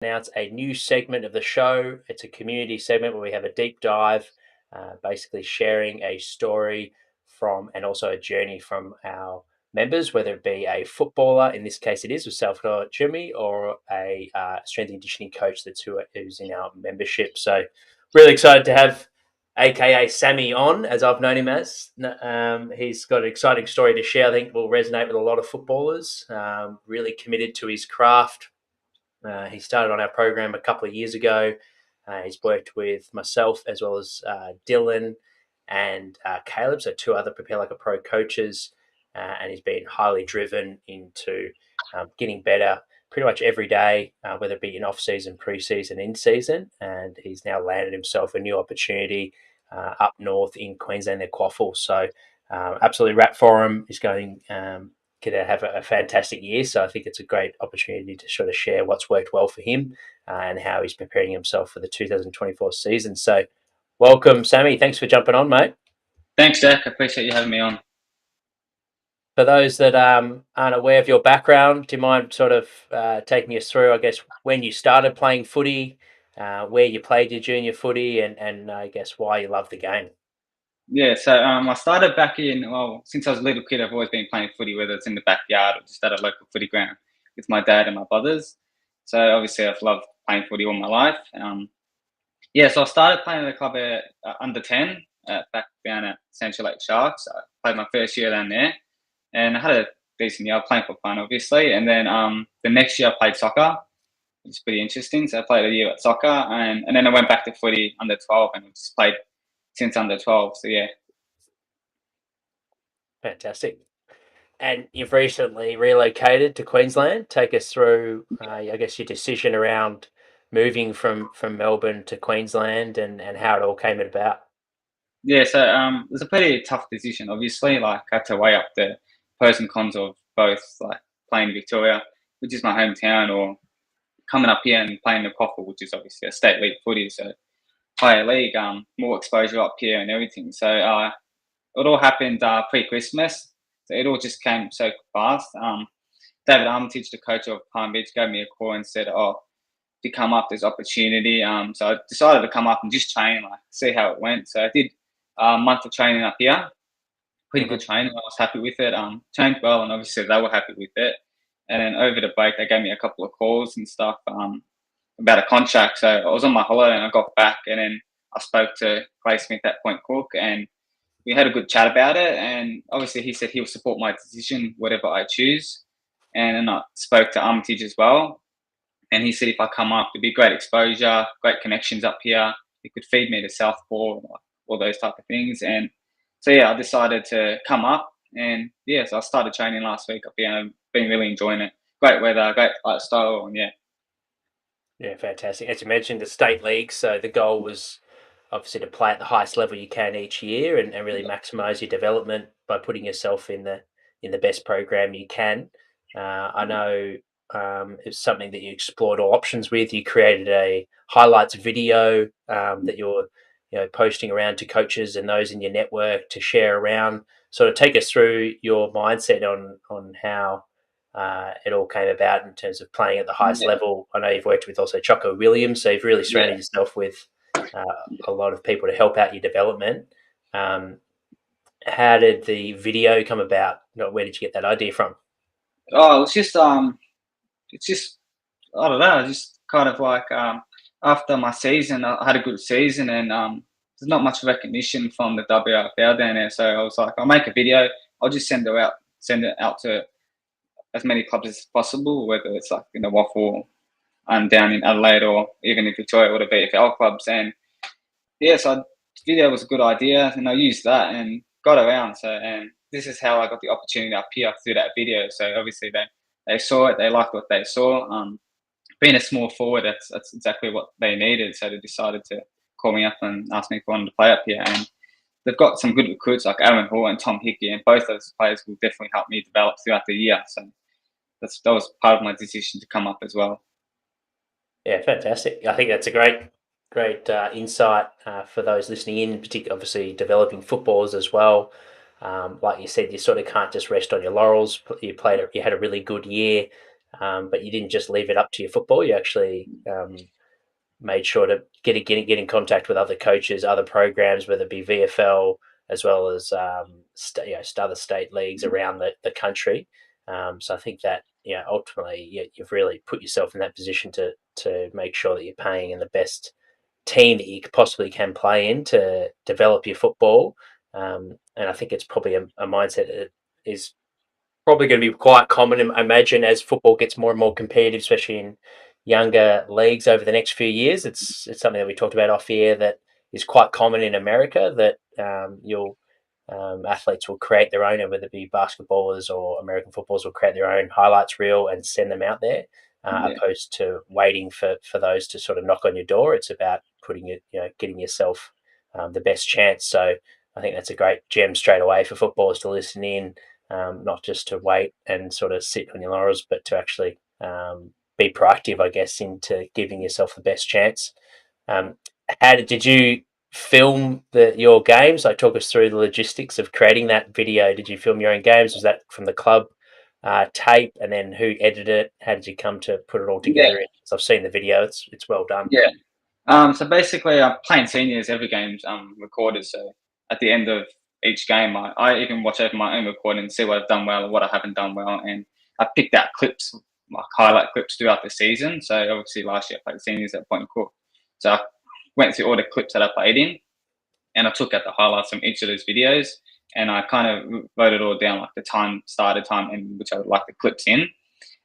Announce a new segment of the show. It's a community segment where we have a deep dive, basically sharing a story from and also a journey from our members, whether it be a footballer, in this case it is with Salvatore Cilmi, or a strength and conditioning coach who's in our membership. So really excited to have aka Sammy on, as I've known him as. He's got an exciting story to share. I think will resonate with a lot of footballers. Really committed to his craft. He started on our program a couple of years ago. He's worked with myself as well as Dylan and Caleb, so two other Prepare Like a Pro coaches, and he's been highly driven into getting better pretty much every day, whether it be in off-season, pre-season, in-season, and he's now landed himself a new opportunity up north in Queensland, at Quaffle. So absolutely wrapped for him. He's going to have a fantastic year. So I think it's a great opportunity to sort of share what's worked well for him and how he's preparing himself for the 2024 season. So welcome, Sammy. Thanks for jumping on, mate. Thanks, Jack. I appreciate you having me on. For those that aren't aware of your background, do you mind sort of taking us through, I guess, when you started playing footy, where you played your junior footy, and I guess why you love the game? Yeah, so I started back since I was a little kid, I've always been playing footy, whether it's in the backyard or just at a local footy ground with my dad and my brothers. So obviously I've loved playing footy all my life. So I started playing at the club at under 10 back down at Central Lake Sharks. I played my first year down there and I had a decent year. I was playing for fun, obviously. And then the next year I played soccer, which is pretty interesting. So I played a year at soccer and then I went back to footy under 12 and just played since under 12. So yeah. Fantastic. And you've recently relocated to Queensland. Take us through, I guess, your decision around moving from Melbourne to Queensland and how it all came about. Yeah, so it was a pretty tough decision. Obviously, like I had to weigh up the pros and cons of both, like playing Victoria, which is my hometown, or coming up here and playing the Coffle, which is obviously a state league footy, so higher league, more exposure up here and everything. So it all happened pre-Christmas, so it all just came so fast. David Armitage, the coach of Palm Beach, gave me a call and said, "Oh, if you come up, there's opportunity." So I decided to come up and just train, like see how it went. So I did a month of training up here, pretty good training. I was happy with it. Trained well, and obviously they were happy with it. And then over the break, they gave me a couple of calls and stuff about a contract. So I was on my holiday and I got back, and then I spoke to Clay Smith at Point Cook, and we had a good chat about it. And obviously, he said he'll support my decision, whatever I choose. And then I spoke to Armitage as well, and he said if I come up, it'd be great exposure, great connections up here. It could feed me to Southport, all those type of things. And so yeah, I decided to come up, and yeah, so I started training last week up here, and I've been really enjoying it. Great weather, great lifestyle, and yeah. Yeah, fantastic. As you mentioned, the state league, so the goal was obviously to play at the highest level you can each year and really maximise your development by putting yourself in the best program you can. I know it's something that you explored all options with. You created a highlights video that you're posting around to coaches and those in your network to share around. Sort of take us through your mindset on how it all came about in terms of playing at the highest Yeah, level. I know you've worked with also Choco Williams, so you've really yeah. surrounded yourself with a lot of people to help out your development. Um, how did the video come about? Where did you get that idea from? Oh, it's just I don't know, just kind of like after my season, I had a good season, and there's not much recognition from the WRFL down there. So I was like, I'll make a video. I'll just send it out to as many clubs as possible, whether it's like in the Waffle, down in Adelaide, or even in Victoria, or the VFL clubs. And yeah, so video was a good idea, and I used that and got around. So, and this is how I got the opportunity up here through that video. So obviously they saw it, they liked what they saw. Being a small forward, that's exactly what they needed. So they decided to call me up and ask me if I wanted to play up here. And they've got some good recruits like Aaron Hall and Tom Hickey, and both those players will definitely help me develop throughout the year. So that was part of my decision to come up as well. Yeah, fantastic. I think that's a great insight for those listening in, particularly obviously developing footballers as well. Like you said, you sort of can't just rest on your laurels. You had a really good year. but you didn't just leave it up to your football. You actually made sure to get in contact with other coaches, other programs, whether it be VFL as well as other state leagues around the country. So I think that ultimately you've really put yourself in that position to make sure that you're paying in the best team that you possibly can play in to develop your football. And I think it's probably a mindset that is probably going to be quite common, I imagine, as football gets more and more competitive, especially in younger leagues over the next few years. It's something that we talked about off air that is quite common in America, that you'll athletes will create their own, whether it be basketballers or American footballers will create their own highlights reel and send them out there, Yeah, opposed to waiting for those to sort of knock on your door. It's about putting it, getting yourself the best chance. So I think that's a great gem straight away for footballers to listen in, not just to wait and sort of sit on your laurels, but to actually be proactive, I guess, into giving yourself the best chance. Um, did you film your games? Like, talk us through the logistics of creating that video. Did you film your own games? Was that from the club tape, and then who edited it? How did you come to put it all yeah, together? So I've seen the video; it's well done. yeah. So basically, playing seniors, every game's recorded. So at the end of each game, I even watch over my own recording and see what I've done well or what I haven't done well, and I picked out clips, like highlight clips throughout the season. So obviously last year I played seniors at Point Cook, so I went through all the clips that I played in, and I took out the highlights from each of those videos, and I kind of wrote it all down, like the time, started time, and which I would like the clips in.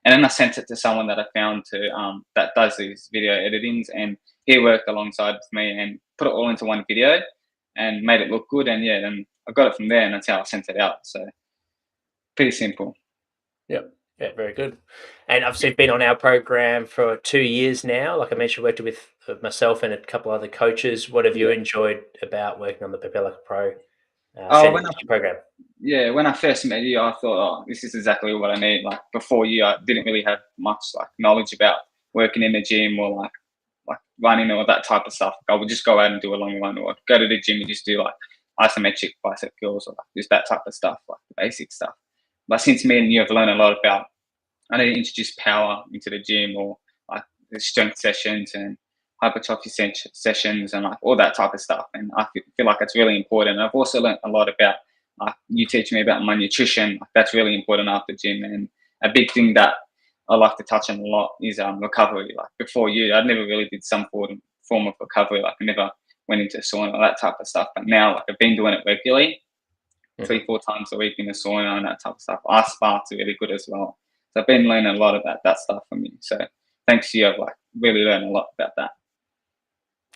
And then I sent it to someone that I found to that does these video editings, and he worked alongside with me and put it all into one video and made it look good. And yeah, then I got it from there, and that's how I sent it out. So pretty simple. Yep. Yeah, very good. And obviously, been on our program for 2 years now. Like I mentioned, worked with myself and a couple other coaches. What have you Yeah. enjoyed about working on the Propeller Pro Oh, strength when I conditioning program? yeah, when I first met you, I thought, oh, this is exactly what I need. Like before you, I didn't really have much like knowledge about working in the gym or like running or that type of stuff. I would just go out and do a long run or go to the gym and just do like isometric bicep curls or like just that type of stuff, like the basic stuff. But since me and you have learned a lot about, I need to introduce power into the gym or like the strength sessions and hypertrophy sessions and like all that type of stuff. And I feel like it's really important. I've also learned a lot about like you teach me about my nutrition. Like, that's really important after gym. And a big thing that I like to touch on a lot is recovery. Like before you, I never really did some form of recovery. Like I never went into sauna or that type of stuff. But now, like I've been doing it regularly, Mhm. 3 4 times a week in the sauna and that type of stuff. Ice baths are really good as well. So I've been learning a lot about that stuff from you. So thanks to you, I've like really learned a lot about that.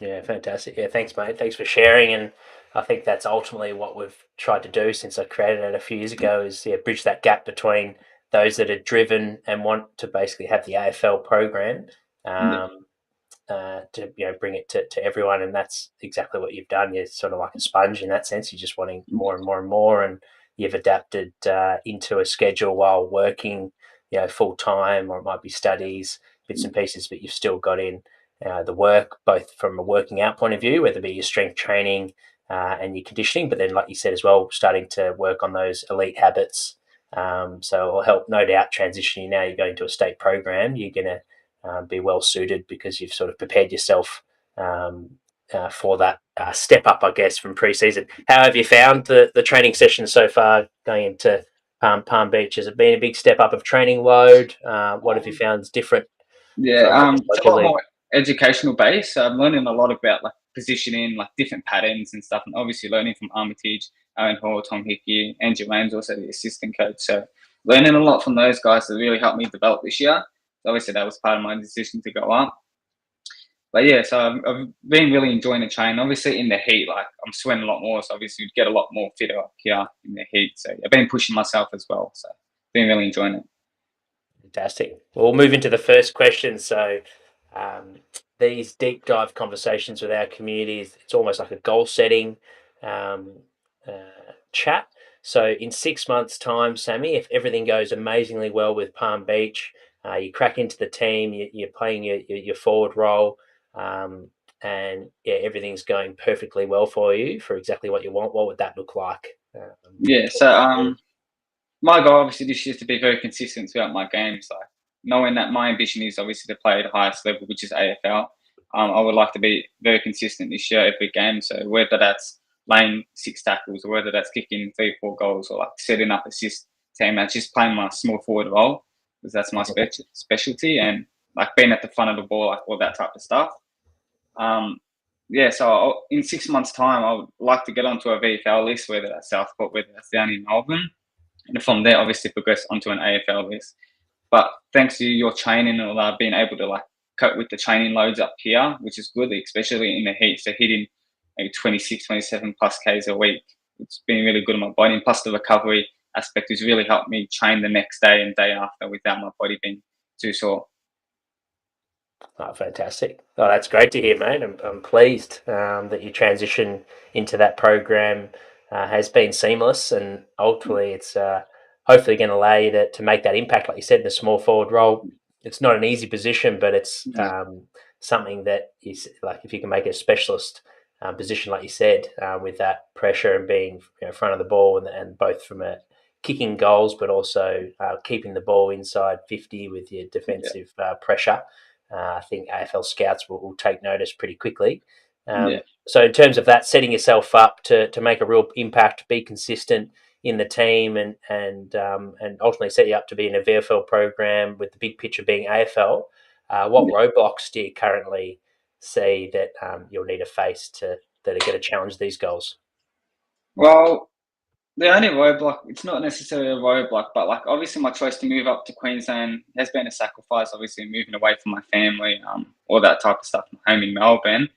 Yeah, fantastic. Yeah, thanks, mate. Thanks for sharing. And I think that's ultimately what we've tried to do since I created it a few years ago is bridge that gap between those that are driven and want to basically have the AFL program. Yeah, Um, to bring it to everyone, and that's exactly what you've done. You're sort of like a sponge in that sense. You're just wanting more and more and more, and you've adapted into a schedule while working, full time, or it might be studies, bits and pieces, but you've still got in the work, both from a working out point of view, whether it be your strength training and your conditioning, but then, like you said as well, starting to work on those elite habits. So it'll help, no doubt, transition you now. You're going to a state program. You're going to be well suited because you've sort of prepared yourself for that step up, I guess, from pre-season. How have you found the training sessions so far going into Palm Beach? Has it been a big step up of training load? What have you found is different yeah. from, I guess, It's a lot locally? more educational based. So I'm learning a lot about like positioning, like different patterns and stuff, and obviously learning from Armitage, Aaron Hall, Tom Hickey, Andrew Lane's also the assistant coach. So learning a lot from those guys that really helped me develop this year. So obviously that was part of my decision to go up. But yeah, so I've been really enjoying the train. Obviously, in the heat, like I'm sweating a lot more, so obviously you get a lot more fitter up here in the heat. So I've been pushing myself as well. So been really enjoying it. Fantastic. Well, we'll move into the first question. So, um, these deep dive conversations with our communities, it's almost like a goal setting um, chat. So, in 6 months' time, Sammy, if everything goes amazingly well with Palm Beach, you crack into the team, you're playing your forward role, and everything's going perfectly well for you for exactly what you want, what would that look like? Yeah. Talk So us through. my goal obviously this year is to be very consistent throughout my games. Like knowing that my ambition is obviously to play at the highest level, which is AFL. I would like to be very consistent this year every game. So whether that's laying 6 tackles or whether that's kicking 3, 4 goals or like setting up assist team, that's just playing my small forward role because that's my specialty, and like being at the front of the ball, like all that type of stuff. Yeah, so in 6 months' time, I would like to get onto a VFL list, whether that's Southport, whether that's down in Melbourne, and from there, obviously progress onto an AFL list. But thanks to your training and all that, being able to like cope with the training loads up here, which is good, especially in the heat. So hitting maybe 26, 27 plus Ks a week, it's been really good on my body. And plus the recovery aspect has really helped me train the next day and day after without my body being too sore. Oh, fantastic. Oh, that's great to hear, mate. I'm pleased that your transition into that program has been seamless, and ultimately it's hopefully going to allow you to make that impact, like you said, in the small forward role. It's not an easy position, but it's Yeah, something that is like if you can make it a specialist position, like you said, with that pressure and being front of the ball and both from a kicking goals, but also keeping the ball inside 50 with your yeah, defensive pressure. I think AFL scouts will take notice pretty quickly. yeah, So in terms of that, setting yourself up to make a real impact, be consistent in the team, and ultimately set you up to be in a VFL program with the big picture being AFL. What yeah. roadblocks do you currently see that you'll need to face that are going to challenge these goals? Well, the only roadblock, it's not necessarily a roadblock, but like obviously my choice to move up to Queensland has been a sacrifice, obviously moving away from my family, all that type of stuff, home in Melbourne.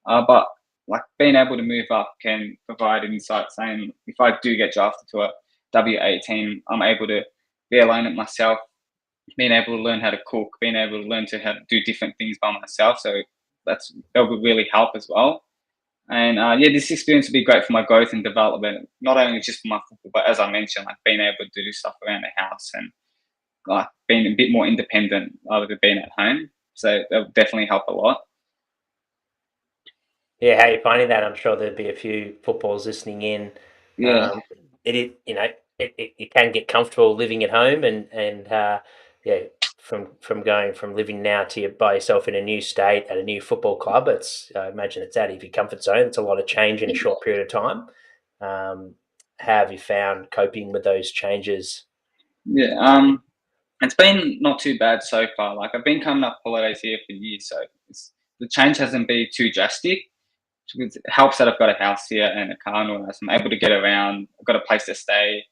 But like being able to move up can provide insight saying if I do get drafted to a W18, I'm able to be alone at myself, being able to learn how to cook, being able to learn to how to do different things by myself. So that would really help as well. And yeah, this experience would be great for my growth and development, not only just for my football, but as I mentioned, like being able to do stuff around the house and like being a bit more independent rather than being at home. So that would definitely help a lot. Yeah, how are you finding that? I'm sure there'd be a few footballers listening in. Yeah, Um, it is, it can get comfortable living at home, and yeah, from going from living now to you by yourself in a new state at a new football club. It's I imagine it's out of your comfort zone. It's a lot of change in a short period of time. Um, how have you found coping with those changes? yeah. It's been not too bad so far. Like I've been coming up holidays here for years, so the change hasn't been too drastic. It helps that I've got a house here and a car and all that, so I'm able to get around. I've got a place to stay.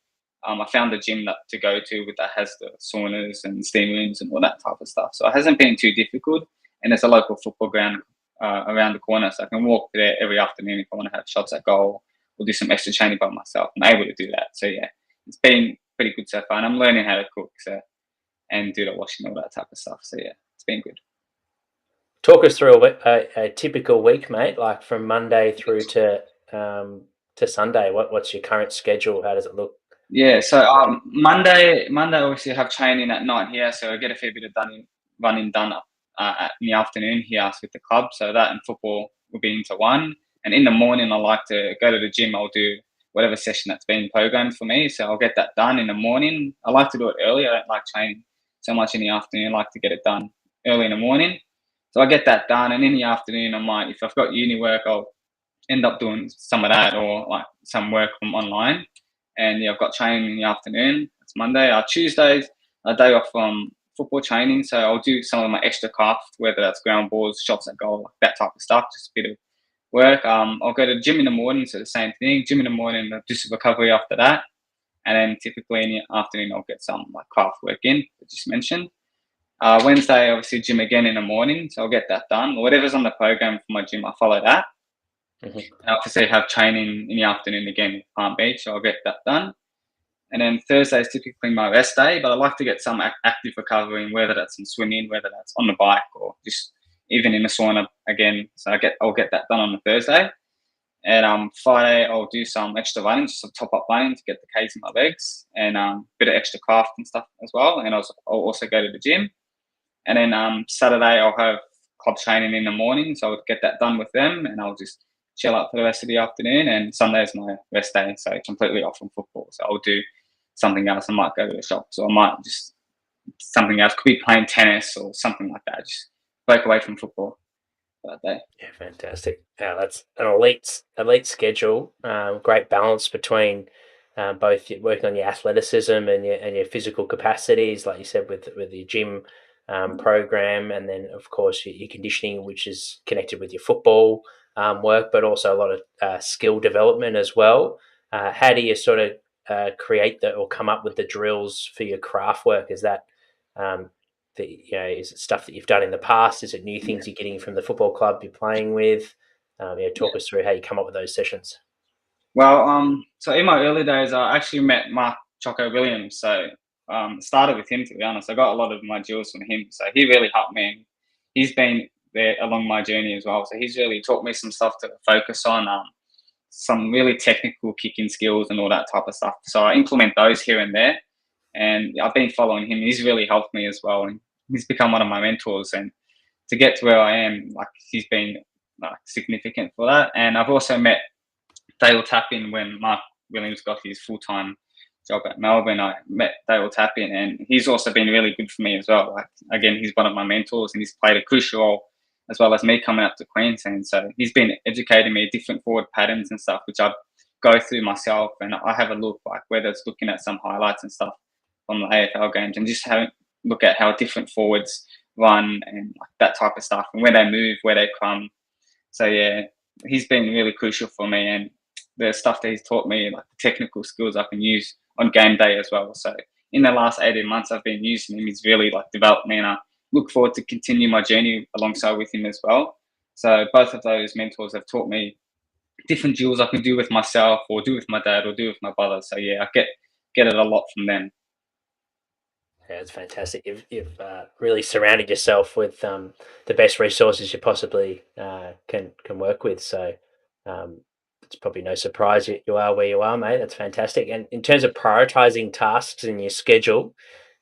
I found a gym to go to that has the saunas and steam rooms and all that type of stuff. So it hasn't been too difficult. And there's a local football ground around the corner, so I can walk there every afternoon if I want to have shots at goal or do some extra training by myself. I'm able to do that. So yeah, it's been pretty good so far, and I'm learning how to cook and do the washing and all that type of stuff. So yeah, it's been good. Talk us through a typical week, mate. Like from Monday through to Sunday. What's your current schedule? How does it look? Yeah, so Monday obviously I have training at night here, so I get a fair bit of running done in the afternoon here with the club. So that and football will be into one, and in the morning I like to go to the gym. I'll do whatever session that's been programmed for me, so I'll get that done in the morning. I like to do it early. I don't like training so much in the afternoon. I like to get it done early in the morning. So I get that done, and in the afternoon I might, if I've got uni work, I'll end up doing some of that or like some work from online. And yeah, I've got training in the afternoon. It's Monday. Tuesdays, a day off from football training. So I'll do some of my extra craft, whether that's ground balls, shots at goal, like that type of stuff, just a bit of work. I'll go to the gym in the morning, so the same thing. Gym in the morning, I'll do some recovery after that. And then typically in the afternoon, I'll get some like craft work in, I just mentioned. Wednesday, obviously, gym again in the morning, so I'll get that done. Whatever's on the program for my gym, I follow that. Mhm. I obviously have training in the afternoon again at Palm Beach, so I'll get that done. And then Thursday is typically my rest day, but I like to get some active recovery, whether that's in swimming, whether that's on the bike, or just even in the sauna again. So I'll get that done on the Thursday. And Friday I'll do some extra running, just some top up running to get the K's in my legs, and bit of extra craft and stuff as well. And I'll also go to the gym. And then Saturday I'll have club training in the morning, so I'll get that done with them, and I'll just chill out for the rest of the afternoon. And Sunday is my rest day, so completely off from football. So I'll do something else. I might go to the shops, or I might just something else. Could be playing tennis or something like that. Just break away from football for that day. Yeah, fantastic. That's an elite schedule. Great balance between both working on your athleticism and your physical capacities, like you said, with your gym program, and then of course your conditioning, which is connected with your football work, but also a lot of skill development as well. How do you sort of create or come up with the drills for your craft work? Is that um, is it stuff that you've done in the past? Is it new Yeah. things you're getting from the football club you're playing with? Talk Yeah. us through how you come up with those sessions. Well, so in my early days, I actually met Mark Choco Williams. So started with him, to be honest. I got a lot of my drills from him. So he really helped me. He's been there along my journey as well. So he's really taught me some stuff to focus on, some really technical kicking skills and all that type of stuff. So I implement those here and there. And I've been following him. He's really helped me as well. And he's become one of my mentors. And to get to where I am, like he's been like significant for that. And I've also met Dale Tappin when Mark Williams got his full-time job at Melbourne. I met Dale Tappin, and he's also been really good for me as well. Like again, he's one of my mentors, and he's played a crucial role as well as me coming up to Queensland. So he's been educating me different forward patterns and stuff, which I go through myself, and I have a look, like whether it's looking at some highlights and stuff from the AFL games, and just having look at how different forwards run and like that type of stuff, and where they move, where they come. So yeah, he's been really crucial for me, and the stuff that he's taught me, like the technical skills I can use on game day as well. So in the last 18 months, I've been using him. He's really like developed me, and I look forward to continue my journey alongside with him as well. So both of those mentors have taught me different drills I can do with myself, or do with my dad, or do with my brother. So yeah, I get it a lot from them. Yeah, it's fantastic. You've really surrounded yourself with the best resources you possibly can work with. So um, it's probably no surprise you are where you are, mate. That's fantastic. And in terms of prioritizing tasks in your schedule,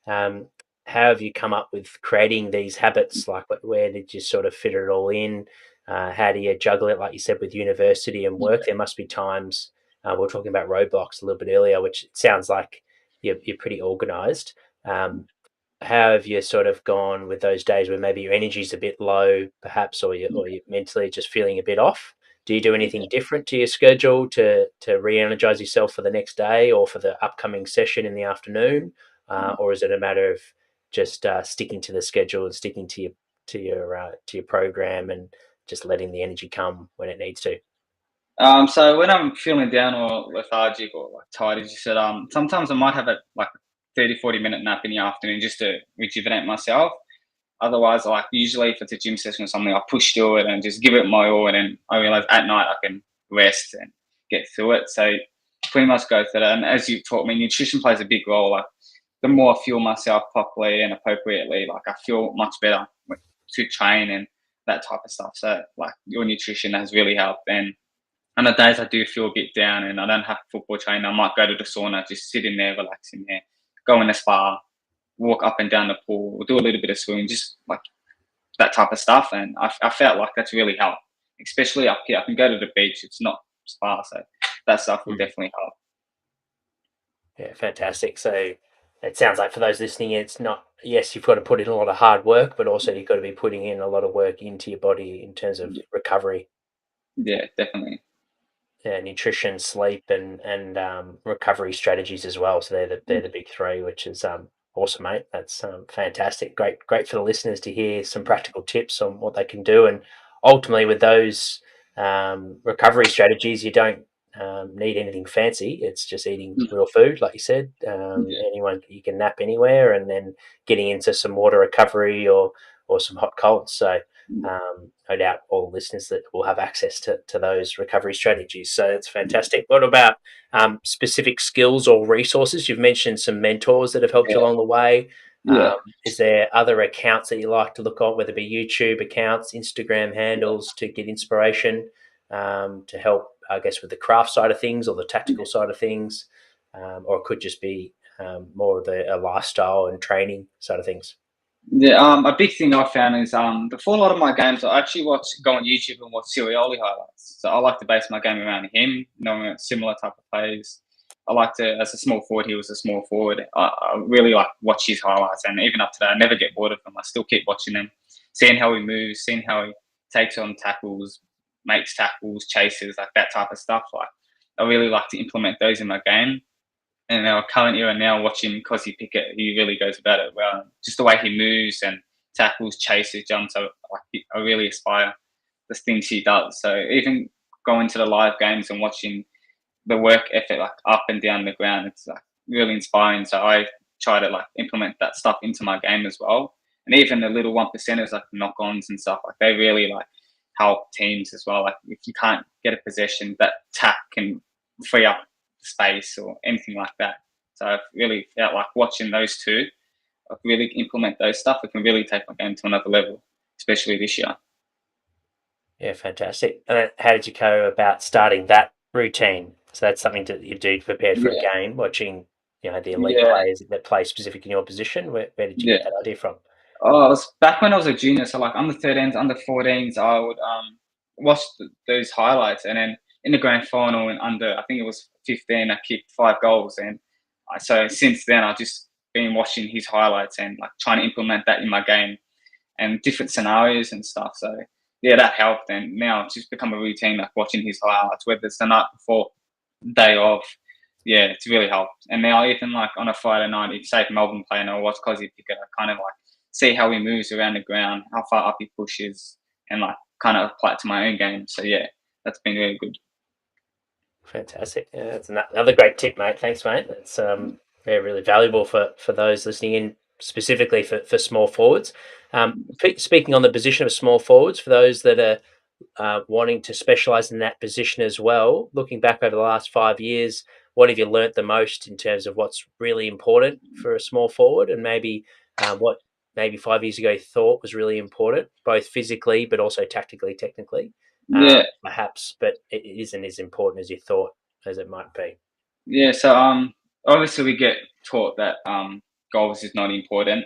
um, how have you come up with creating these habits? Like, where did you sort of fit it all in? How do you juggle it, like you said, with university and work? There must be times. We were talking about roadblocks a little bit earlier, which it sounds like you're pretty organised. Um, how have you sort of gone with those days where maybe your energy's a bit low, perhaps, or you're mentally just feeling a bit off? Do you do anything different to your schedule to re-energize yourself for the next day or for the upcoming session in the afternoon, or is it a matter of just sticking to the schedule and sticking to your program and just letting the energy come when it needs to? So when I'm feeling down or lethargic or like tired, as you said, sometimes I might have a like 30-40 minute nap in the afternoon just to rejuvenate myself. Otherwise, like usually if it's a gym session or something, I push through it and just give it my all, and then I realize at night I can rest and get through it. So pretty much go through that. And as you taught me, nutrition plays a big role. Like the more I fuel myself properly and appropriately, like I feel much better to train and that type of stuff. So like your nutrition has really helped. And on the days I do feel a bit down and I don't have football training, I might go to the sauna, just sit in there, relax in there, go in the spa, walk up and down the pool, or do a little bit of swimming, just like that type of stuff. And I felt like that's really helped, especially up here. I can go to the beach, it's not spa, so that stuff will Mm. definitely help. Yeah, fantastic. So it sounds like for those listening, it's not, yes, you've got to put in a lot of hard work, but also you've got to be putting in a lot of work into your body in terms of Yeah, recovery, yeah, definitely. nutrition, sleep, and recovery strategies as well. So they're the big three, which is awesome, mate. That's fantastic. Great for the listeners to hear some practical tips on what they can do, and ultimately with those recovery strategies, you don't need anything fancy. It's just eating Mm, real food, like you said. yeah, Anyone you can nap anywhere, and then getting into some water recovery or some hot colds. So yeah, no doubt all listeners that will have access to those recovery strategies. So it's fantastic. What about specific skills or resources? You've mentioned some mentors that have helped you yeah, along the way. yeah. Is there other accounts that you like to look on, whether it be YouTube accounts, Instagram handles, to get inspiration to help, I guess, with the craft side of things or the tactical side of things, or it could just be more of a lifestyle and training side of things? Yeah, a big thing I found is before a lot of my games, I actually go on YouTube and watch Sirioli highlights. So I like to base my game around him, knowing a similar type of plays. I like to, as a small forward, he was a small forward. I really like watch his highlights, and even up today, I never get bored of them. I still keep watching them, seeing how he moves, seeing how he takes on tackles, makes tackles, chases, like that type of stuff. Like I really like to implement those in my game. And our current era now, watching Cosy Pickett, he really goes about it well. Just the way he moves and tackles, chases, jumps, I really aspire the things he does. So even going to the live games and watching the work ethic like up and down the ground, it's like really inspiring. So I try to like implement that stuff into my game as well. And even the little 1%ers like knock-ons and stuff, like they really like help teams as well. Like if you can't get a possession, that tap can free up space or anything like that. So I've really felt like watching those two, I really implement those stuff. It can really take my game to another level, especially this year. Yeah, fantastic. And how did you go about starting that routine? So that's something that you do prepared for a Yeah, game, watching, the elite yeah, players that play specific in your position. Where did you get yeah. that idea from? Oh, it was back when I was a junior, so like under 13s, under 14s, I would watch those highlights, and then in the grand final and under, I think it was 15, I kicked 5 goals, and so since then I've just been watching his highlights and like trying to implement that in my game and different scenarios and stuff. So yeah, that helped, and now it's just become a routine, like watching his highlights, whether it's the night before, day of. Yeah, it's really helped. And now even like on a Friday night, if say Melbourne play and I watch Cosy Pickett, I kind of like see how he moves around the ground, how far up he pushes, and like kind of apply it to my own game. So yeah, that's been really good. Fantastic. Yeah, that's another great tip, mate. Thanks, mate. That's yeah, really valuable for those listening in, specifically for small forwards. Speaking on the position of small forwards, for those that are wanting to specialise in that position as well, looking back over the last 5 years, what have you learnt the most in terms of what's really important for a small forward, and maybe what maybe 5 years ago you thought was really important, both physically but also tactically, technically, Yeah, perhaps, but it isn't as important as you thought as it might be. yeah. So obviously we get taught that goals is not important,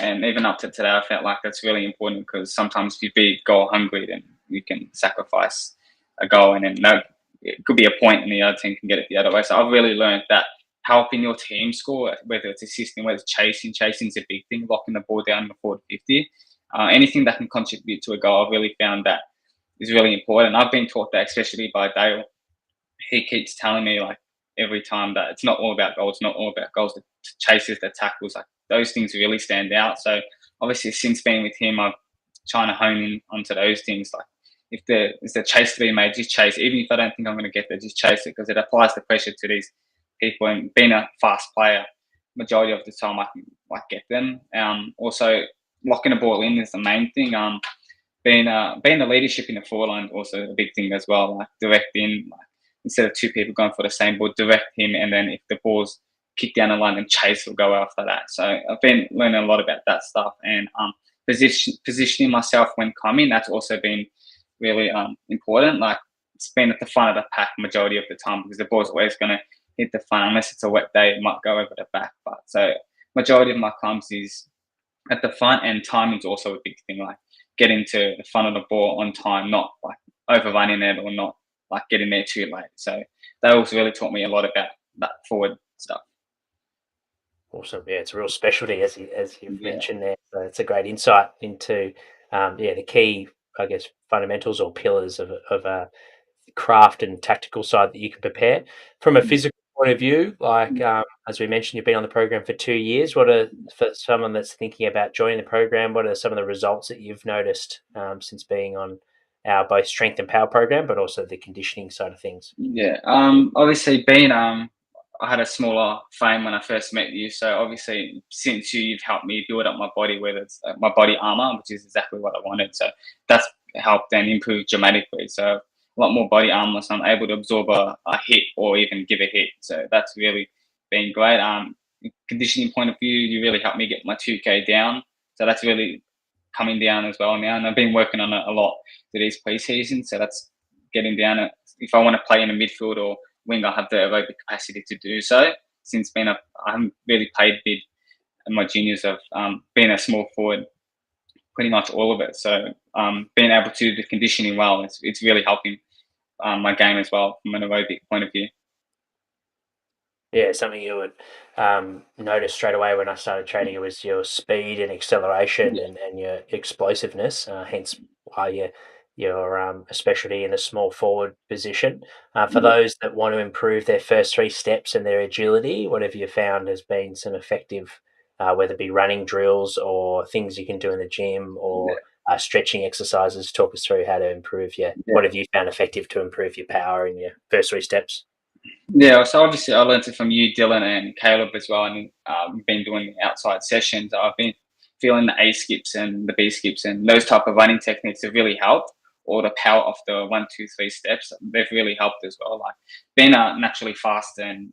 and even up to today, I felt like that's really important because sometimes if you be goal hungry, then you can sacrifice a goal, and then no, it could be a point, and the other team can get it the other way. So I've really learned that helping your team score, whether it's assisting, whether it's chasing is a big thing, locking the ball down before the 50. Anything that can contribute to a goal, I've really found that is really important. I've been taught that, especially by Dale. He keeps telling me like every time that it's not all about goals, not all about goals. The chases, the tackles, like those things really stand out. So obviously, since being with him, I'm trying to hone in onto those things. Like if there is a chase to be made, just chase it. Even if I don't think I'm going to get there, just chase it because it applies the pressure to these people. And being a fast player, majority of the time I can like get them. Also locking the ball in is the main thing. Being the leadership in the forward line also a big thing as well. Like directing, like instead of two people going for the same ball, direct him, and then if the ball's kicked down the line, and chase will go after that. So I've been learning a lot about that stuff, and positioning myself when coming. That's also been really important. Like it's been at the front of the pack majority of the time because the ball's always going to hit the front unless it's a wet day. It might go over the back, but so majority of my clumps is at the front, and timing's also a big thing. Like getting to the front of the ball on time, not like overrunning it or not like getting there too late. So they also really taught me a lot about that forward stuff. Awesome. Yeah, it's a real specialty, as you've Yeah, mentioned there. So it's a great insight into, the key, I guess, fundamentals or pillars of a craft and tactical side that you can prepare. From a physical point of view, like, as we mentioned, you've been on the program for 2 years. What are, for someone that's thinking about joining the program, what are some of the results that you've noticed since being on our both strength and power program, but also the conditioning side of things? yeah. Obviously, being I had a smaller frame when I first met you, so obviously since you've helped me build up my body, whether it's my body armor, which is exactly what I wanted. So that's helped and improved dramatically. So a lot more body armor, so I'm able to absorb a hit or even give a hit. So that's really been great. Conditioning point of view, you really helped me get my 2K down. So that's really coming down as well now, and I've been working on it a lot for these preseason. So that's getting down. If I want to play in the midfield or wing, I have the aerobic capacity to do so. Since being I haven't really played big in my juniors of being a small forward, pretty much all of it. So being able to do the conditioning well, it's really helping my game as well from an aerobic point of view. Yeah, something you would notice straight away when I started training it was your speed and acceleration Yeah, and your explosiveness. Hence why you're a specialty in the small forward position. For yeah, those that want to improve their first three steps and their agility, what have you found has been some effective, whether it be running drills or things you can do in the gym or stretching exercises? Talk us through how to improve your. yeah. What have you found effective to improve your power in your first three steps? Yeah, so obviously I learned it from you, Dylan, and Caleb as well. And we've been doing outside sessions. I've been feeling the A skips and the B skips and those type of running techniques have really helped. Or the power of the 1, 2, 3 steps, they've really helped as well. Like being a naturally fast and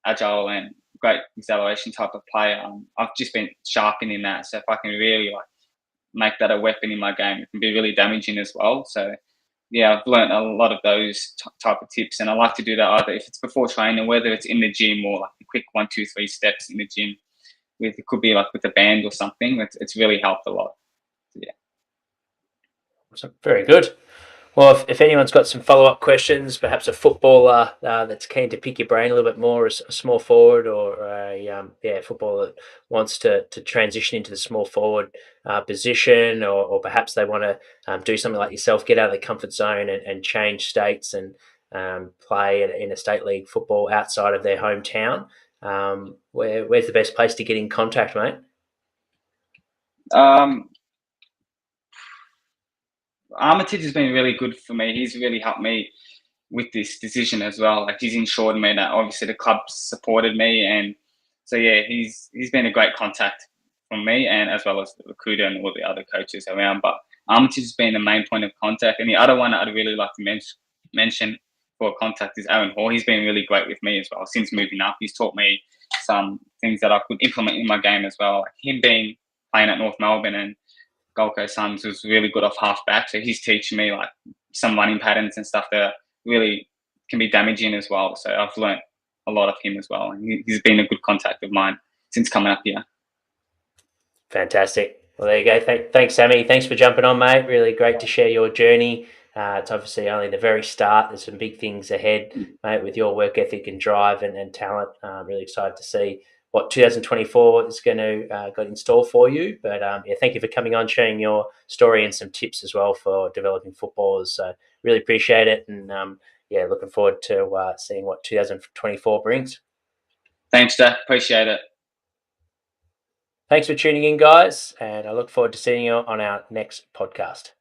agile and great acceleration type of player, I've just been sharpening that. So if I can really like make that a weapon in my game, it can be really damaging as well. So yeah, I've learned a lot of those type of tips, and I like to do that either if it's before training, whether it's in the gym or like a quick 1, 2, 3 steps in the gym. With it could be like with a band or something. It's really helped a lot. Yeah. So, very good. Well, if anyone's got some follow up questions, perhaps a footballer that's keen to pick your brain a little bit more, as a small forward, or a footballer that wants to transition into the small forward position, or perhaps they want to do something like yourself, get out of the comfort zone and change states and play in a state league football outside of their hometown. Where's the best place to get in contact, mate? Um, Armitage has been really good for me. He's really helped me with this decision as well. Like he's ensured me that obviously the club supported me, and so yeah, he's been a great contact from me, and as well as the recruiter and all the other coaches around. But Armitage has been the main point of contact, and the other one that I'd really like to mention for contact is Aaron Hall. He's been really great with me as well since moving up. He's taught me some things that I could implement in my game as well. Like him being playing at North Melbourne and Gold Coast Suns was really good off half back. So he's teaching me like some running patterns and stuff that really can be damaging as well. So I've learnt a lot of him as well. And he's been a good contact of mine since coming up here. Fantastic. Well, there you go. Thanks, Sammy. Thanks for jumping on, mate. Really great to share your journey. It's obviously only the very start. There's some big things ahead, mate, with your work ethic and drive and talent. Really excited to see what 2024 is going to got in store for you. But yeah, thank you for coming on, sharing your story and some tips as well for developing footballers. So really appreciate it. And yeah, looking forward to seeing what 2024 brings. Thanks, Jack. Appreciate it. Thanks for tuning in, guys, and I look forward to seeing you on our next podcast.